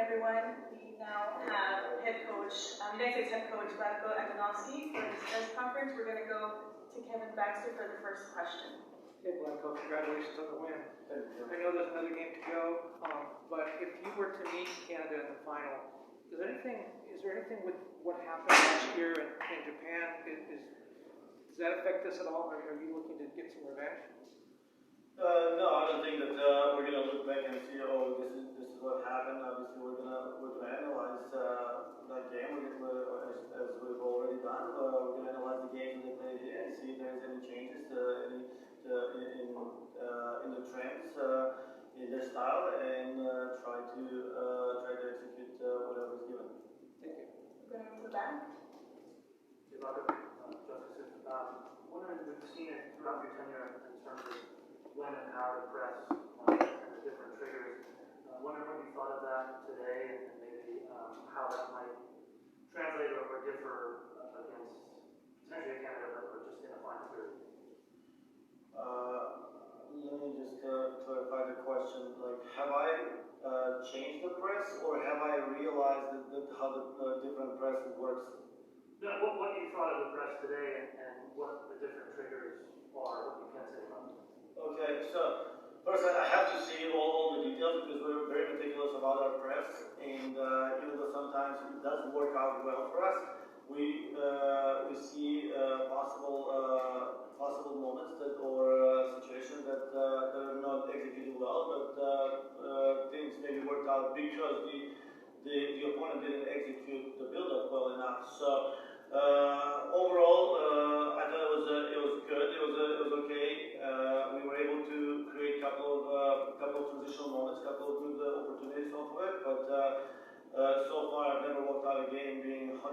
everyone. We now have head coach, United States head coach Vlatko Andonovski for this press conference. We're going to go to Kevin Baxter for the first question. Hey, Vlatko, congratulations on the win. I know there's another game to go, but if you were to meet Canada in the final, is there anything with what happened last year in Japan? Does that affect this at all? Or are you looking to get some revenge? No, I don't think that we're going to look back and see, oh, this is what happened. Obviously, we're gonna analyze that game as we've already done. We're gonna analyze the games that they played here and see if there's any changes in the trends in their style, and try to execute whatever is given. Thank you. We're going to move to the back. Justice, wondering if you've seen it throughout your tenure in terms of when and how to press and the different triggers. Wondering what you thought of that today, and maybe how that might translate or differ against potentially Canada, or just in a final period. Let me just clarify the question. Like, have I changed the press, or have I realized how the different press works? No, what you thought of the press today, and what the different triggers are, what you can say about it. Okay, so first I have to see all the details, because we're very meticulous about our press, and even though sometimes it doesn't work out well for us, we see possible moments or situations that are not executed well, but things maybe worked out because the opponent didn't execute the build-up well enough. So overall, I thought it was good. It was okay. We were able to create a couple of transitional moments, a couple of good opportunities off of it. But so far, I've never walked out of a game being 100%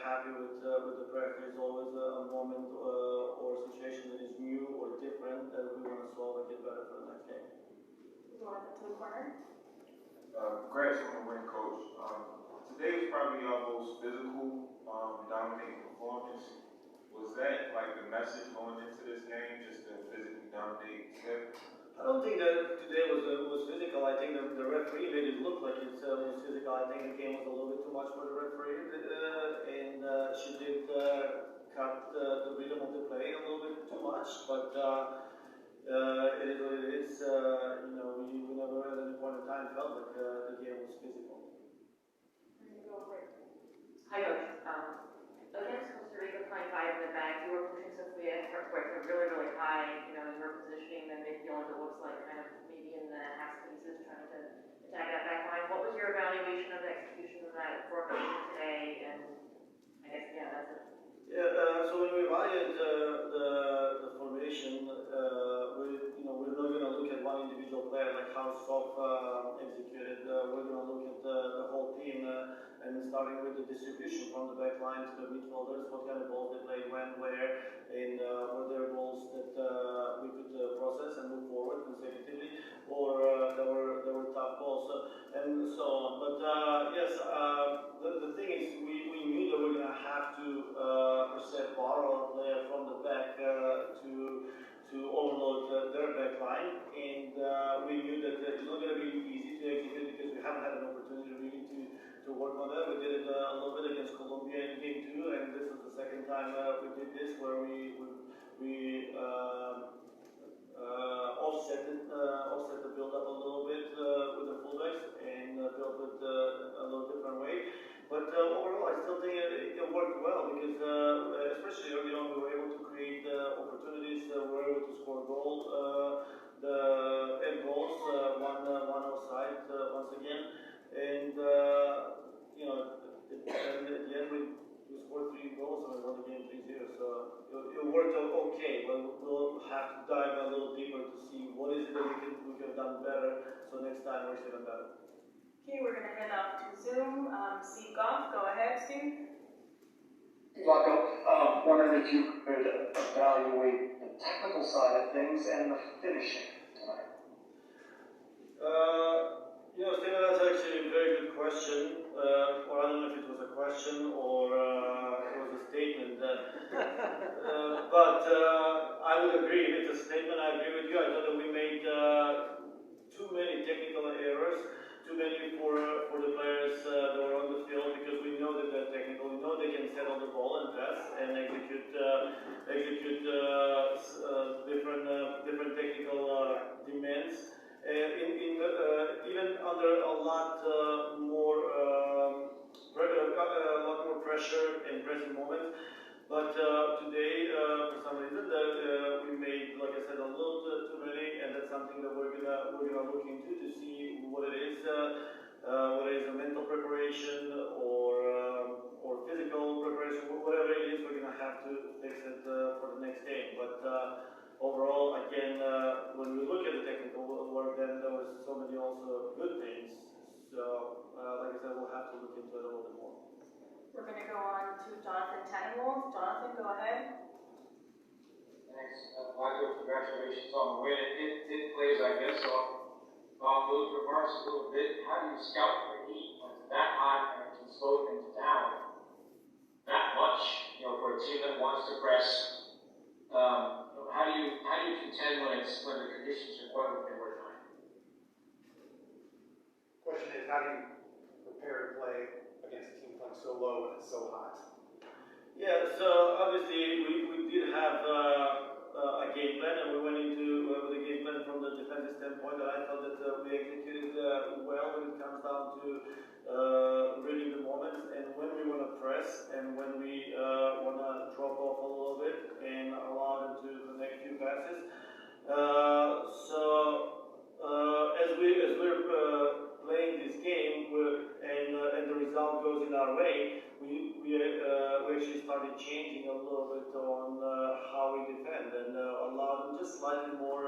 happy with the press. There's always a moment or a situation that is new or different that we want to solve and get better for the next game. Go on to the corner. Congrats on the win, Coach. Today was probably your most physical, dominating performance. Was that like the message going into this game, just to physically dominate? I don't think that today was physical. I think the referee made it look like it was physical. I think the game was a little bit too much for the referee, and she did cut the rhythm of the play a little bit too much. But it is what it is. We never at any point in time felt like the game was physical. Hi, Coach. Against Costa Rica, playing 5 in the back, you were pushing Sofia really, really high. You were positioning the midfield, it looks like, kind of maybe in the half spaces, trying to attack that back line. What was your evaluation of the execution of that formation today? And I guess, yeah, that's it. Yeah, so when we evaluate the formation, we're not going to look at one individual player, like how Sof executed. We're going to look at the whole team, and starting with the distribution from the back line to the midfielders, what kind of balls they played, when, where, and were there balls that we could process and move forward consecutively, or there were tough balls, and so on. But yes, the thing is, we knew that we're going to have to borrow a player from the back to overload their back line, and we knew that it's not going to be easy to execute because we haven't had an opportunity really to work on that. We did it a little bit against Colombia in game 2, and this was the second time we did this, where we offset the build-up a little bit with the fullbacks and built with a little different way. But overall, I still think it worked well, because especially early on, we were able to create opportunities. We were able to score goals, one offside once again, and at the end we scored 3 goals and we won the game 3-0. So it worked out okay. But we'll have to dive a little deeper to see what is it that we could have done better. So next time we're even better. Okay, we're going to head off to Zoom. Steve Goff, go ahead, Steve. Vlatko, wondering if you could evaluate the technical side of things and the finishing tonight. Stephen, that's actually a very good question. Or I don't know if it was a question or it was a statement. But I would agree. If it's a statement, I agree with you. I thought that we made too many technical errors, too many for look into to see what it is, whether it's a mental preparation or physical preparation, whatever it is, we're going to have to fix it for the next game. But overall, again, when we look at the technical work, then there was so many also good things. So, like I said, we'll have to look into it a little bit more. We're going to go on to Jonathan Tannenwald. Jonathan, go ahead. Thanks. Vlatko, congratulations on the win. It plays, I guess, off those remarks a little bit. How do you scout for heat when it's that hot and it can slow things down that much? For a team that wants to press, how do you contend when the conditions are quite within we're trying? Question is, how do you prepare to play against a team playing so low and it's so hot? Yeah, so obviously we did have a game plan, and we went into with a game plan from the defensive standpoint that I thought that we executed well when it comes down to reading the moments and when we want to press and when we want to drop off a little bit and allow them to connect few passes. As we're playing this game and the result goes in our way, we actually started changing a little bit on how we defend and allow them just slightly more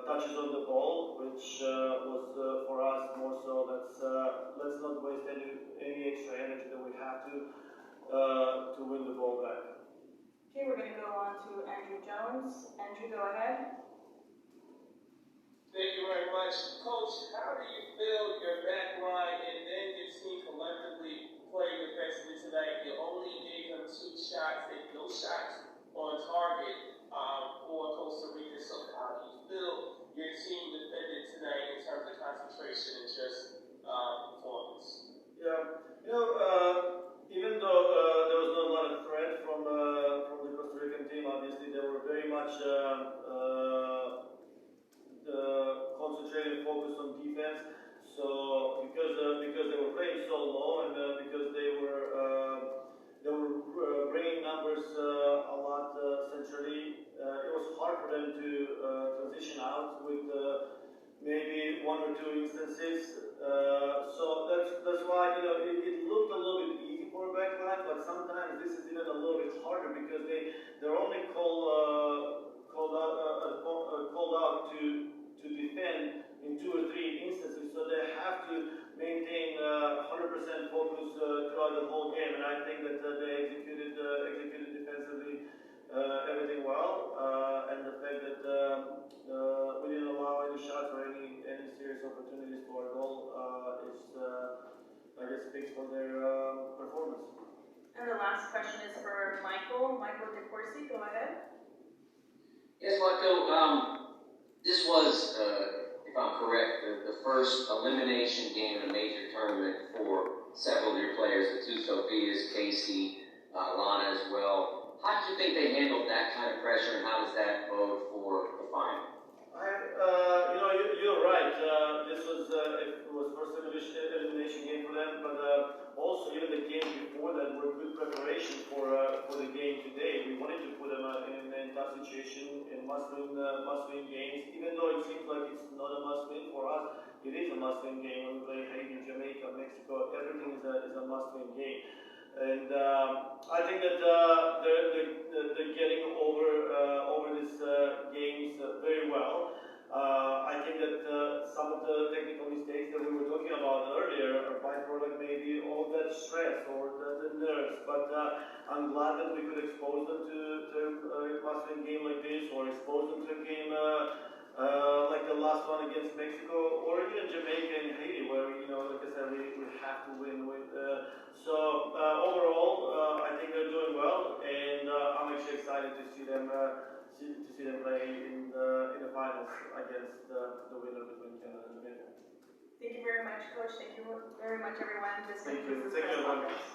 touches on the ball, which was for us more so let's not waste any extra energy that we have to win the ball back. Okay, we're going to go on to Andrew Jones. Andrew, go ahead. Thank you very much. Coach, how do you feel your back line and then your team collectively played defensively tonight? You only gave them 2 shots, and no shots on target for Costa Rica. So how do you feel your team defended tonight in terms of concentration and just performance? Yeah, even though there was not a lot of threat from the Costa Rican team, obviously they were very much concentrated and focused on defense. So because they were playing so low and because they were bringing numbers a lot centrally, it was hard for them to transition out with maybe 1 or 2 instances. So that's why it looked a little bit easy for a backline, but sometimes this is even a little bit harder because they're only called out to defend in 2 or 3 instances, so they have to maintain 100% focus throughout the whole game, and I think that they executed defensively everything well, and the fact that we didn't allow any shots or any serious opportunities for a goal I guess speaks for their performance. And the last question is for Michael. Michael DeCourcy, go ahead. Yes, Vlatko, this was, if I'm correct, the first elimination game in a major tournament for several of your players, the 2 Sophias, Casey, Lana as well. How did you think they handled that kind of pressure, and how does that bode for the final? You're right. This was first elimination game for them, but also even the game before that were good preparation for the game today. We wanted to put them in a tough situation in must-win games, even though it seems like it's not a must-win for us. It is a must-win game when we play Haiti, Jamaica, Mexico. Everything is a must-win game. And I think that they're getting over these games very well. I think that some of the technical mistakes that we were talking about earlier are byproduct maybe of that stress or the nerves. But I'm glad that we could expose them to a must-win game like this, or expose them to a game like the last one against Mexico, or even Jamaica and Haiti, where like I said, we have to win with. So overall, I think they're doing well, and I'm actually excited to see them play in the finals against the winner between Canada and Jamaica. Thank you very much, Coach. Thank you very much, everyone. This concludes this Thank you, everyone. conference.